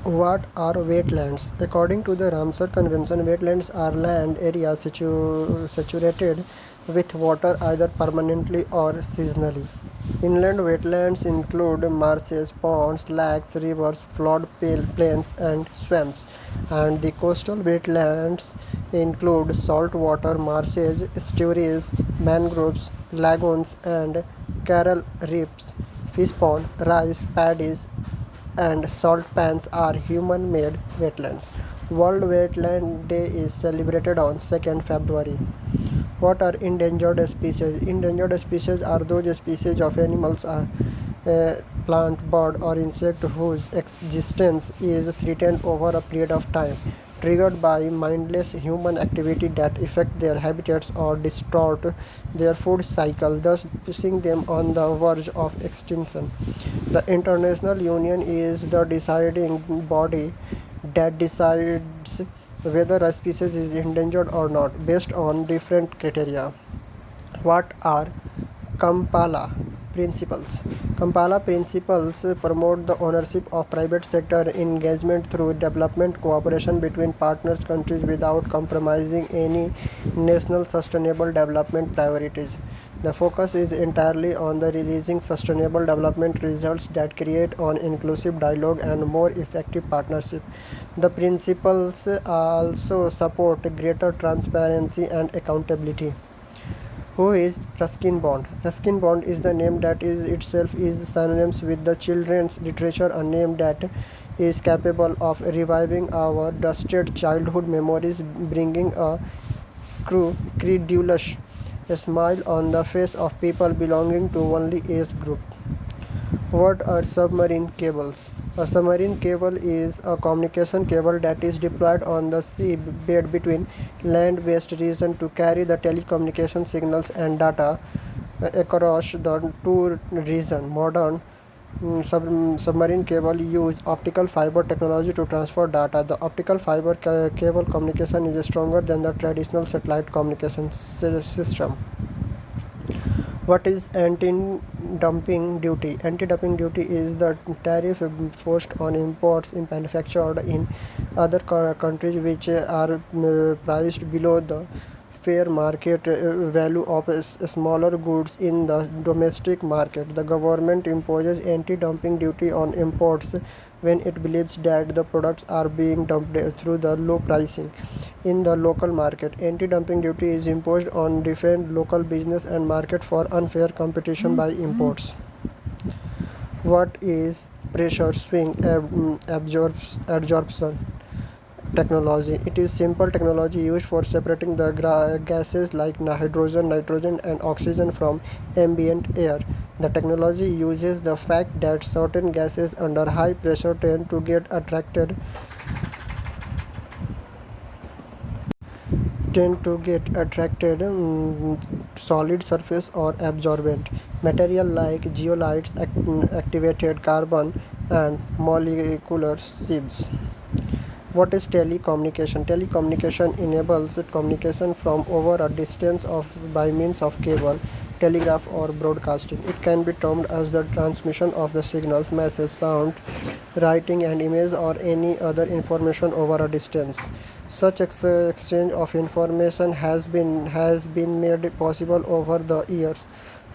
What are wetlands? According to the Ramsar Convention, wetlands are land areas saturated with water either permanently or seasonally. Inland wetlands include marshes, ponds, lakes, rivers, plains, and swamps. And the coastal wetlands include saltwater marshes, estuaries, mangroves, lagoons, and coral reefs. Fish pond, rice paddies, and salt pans are human-made wetlands. World Wetland Day is celebrated on 2nd February. What are endangered species? Endangered species are those species of animals, plant, bird, or insect whose existence is threatened over a period of time, triggered by mindless human activity that affect their habitats or distort their food cycle, thus pushing them on the verge of extinction. The International Union is the deciding body that decides whether a species is endangered or not based on different criteria. What are Kampala principles? Kampala principles promote the ownership of private sector engagement through development cooperation between partners countries without compromising any national sustainable development priorities. The focus is entirely on the releasing sustainable development results that create an inclusive dialogue and more effective partnership. The principles also support greater transparency and accountability. Who is Ruskin Bond? Ruskin Bond is the name that is itself is synonymous with the children's literature, a name that is capable of reviving our dusted childhood memories, bringing a credulous smile on the face of people belonging to only age group. What are submarine cables? A submarine cable is a communication cable that is deployed on the sea bed between land-based regions to carry the telecommunication signals and data across the two regions. Modern submarine cable use optical fiber technology to transfer data. The optical fiber cable communication is stronger than the traditional satellite communication system. What is anti-dumping duty? Anti-dumping duty is the tariff forced on imports manufactured in other countries which are priced below the fair market value of smaller goods in the domestic market. The government imposes anti-dumping duty on imports when it believes that the products are being dumped through the low pricing in the local market. Anti-dumping duty is imposed on defend local business and market for unfair competition by imports. What is pressure swing absorption technology? It is simple technology used for separating the gases like hydrogen, nitrogen, and oxygen from ambient air. The technology uses the fact that certain gases under high pressure tend to get attracted solid surface or absorbent material like geolites, activated carbon, and molecular sieves. What is telecommunication? Telecommunication enables communication from over a distance by means of cable, telegraph, or broadcasting. It can be termed as the transmission of the signals, message, sound, writing, and image, or any other information over a distance. Such exchange of information has been made possible over the years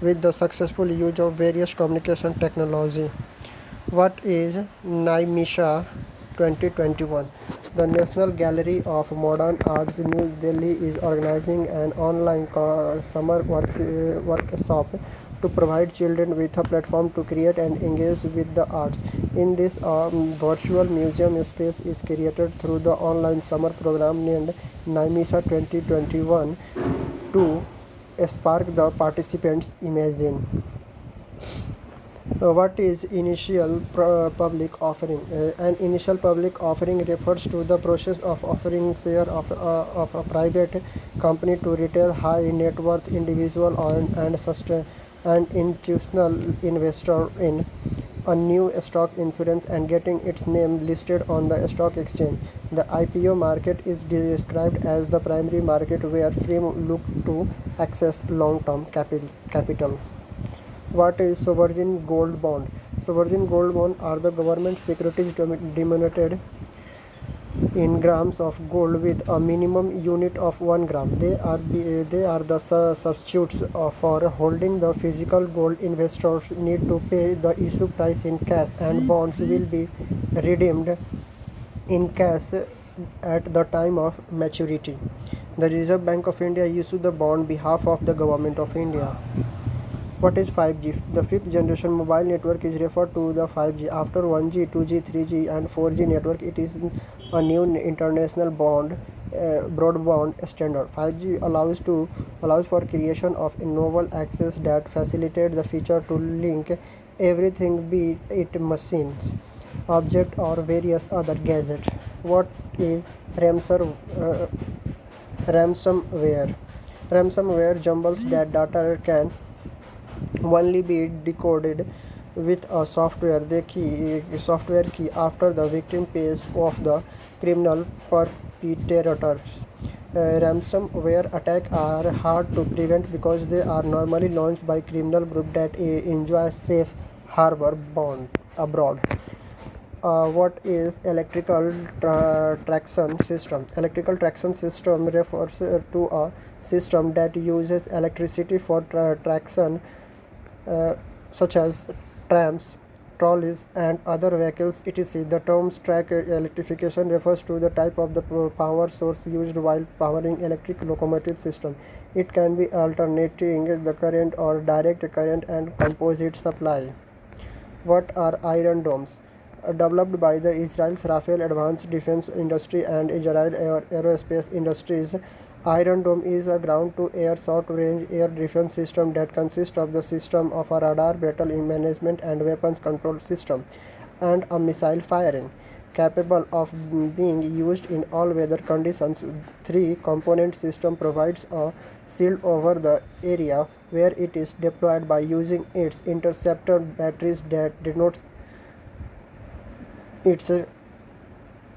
with the successful use of various communication technology. What is NIMISHA 2021? The National Gallery of Modern Arts, New Delhi, is organizing an online summer workshop to provide children with a platform to create and engage with the arts. In this virtual museum space is created through the online summer program named NIMISA 2021 to spark the participants' imagine. What is initial public offering? An initial public offering refers to the process of offering share of a private company to retail high net worth individual and institutional investor in a new stock insurance and getting its name listed on the stock exchange. The IPO market is described as the primary market where firms look to access long-term capital. What is sovereign gold bond? Sovereign gold bond are the government securities denominated in grams of gold with a minimum unit of 1 gram. They are the substitutes for holding the physical gold. Investors need to pay the issue price in cash, and bonds will be redeemed in cash at the time of maturity. The Reserve Bank of India issues the bond on behalf of the Government of India. What is 5G? The fifth generation mobile network is referred to the 5G. After 1G, 2G, 3G, and 4G network, it is a new international broadband standard. 5G allows for creation of novel access that facilitate the feature to link everything, be it machines, object, or various other gadgets. What is ransomware? Ransomware jumbles that data can only be decoded with a software key after the victim pays off the criminal perpetrators. Ransomware attacks are hard to prevent because they are normally launched by criminal groups that enjoy safe harbor bond abroad. What is electrical traction system? Electrical traction system refers to a system that uses electricity for traction, such as trams, trolleys, and other vehicles, etc. The term track electrification refers to the type of the power source used while powering electric locomotive system. It can be alternating the current or direct current and composite supply. What are iron domes? Developed by the Israel's Rafael Advanced Defense Industry and Israel Aerospace Industries, Iron Dome is a ground-to-air short-range air defense system that consists of the system of a radar, battle management, and weapons control system, and a missile firing. Capable of being used in all weather conditions, three-component system provides a shield over the area where it is deployed by using its interceptor batteries that denotes its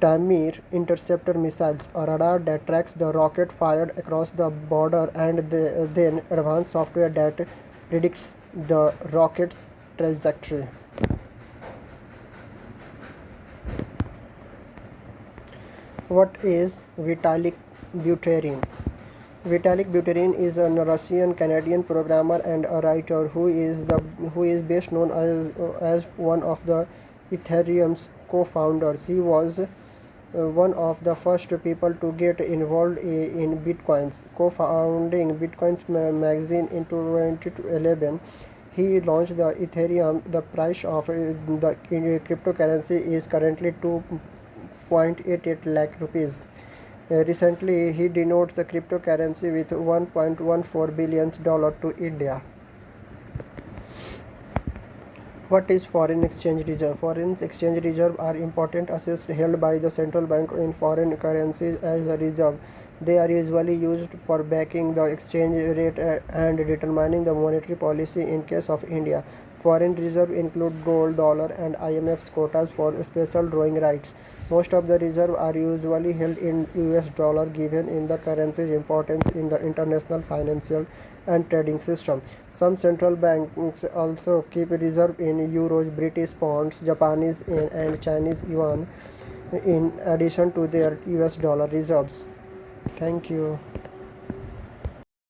Tamir interceptor missiles, a radar that tracks the rocket fired across the border, and then advanced software that predicts the rocket's trajectory. What is Vitalik Buterin? Vitalik Buterin is a Russian-Canadian programmer and a writer who is best known as one of the Ethereum's co-founders. He was one of the first people to get involved in Bitcoins. Co-founding Bitcoins magazine in 2011, he launched the Ethereum. The price of the cryptocurrency is currently 2.88 lakh rupees. Recently, he denotes the cryptocurrency with $1.14 billion to India. What is foreign exchange reserve? Foreign exchange reserve are important assets held by the central bank in foreign currencies as a reserve. They are usually used for backing the exchange rate and determining the monetary policy in case of India. Foreign reserve include gold, dollar, and IMF's quotas for special drawing rights. Most of the reserve are usually held in US dollar given in the currency's importance in the international financial and trading system. Some central banks also keep reserve in euros, British pounds, Japanese yen, and Chinese yuan in addition to their US dollar reserves. Thank you.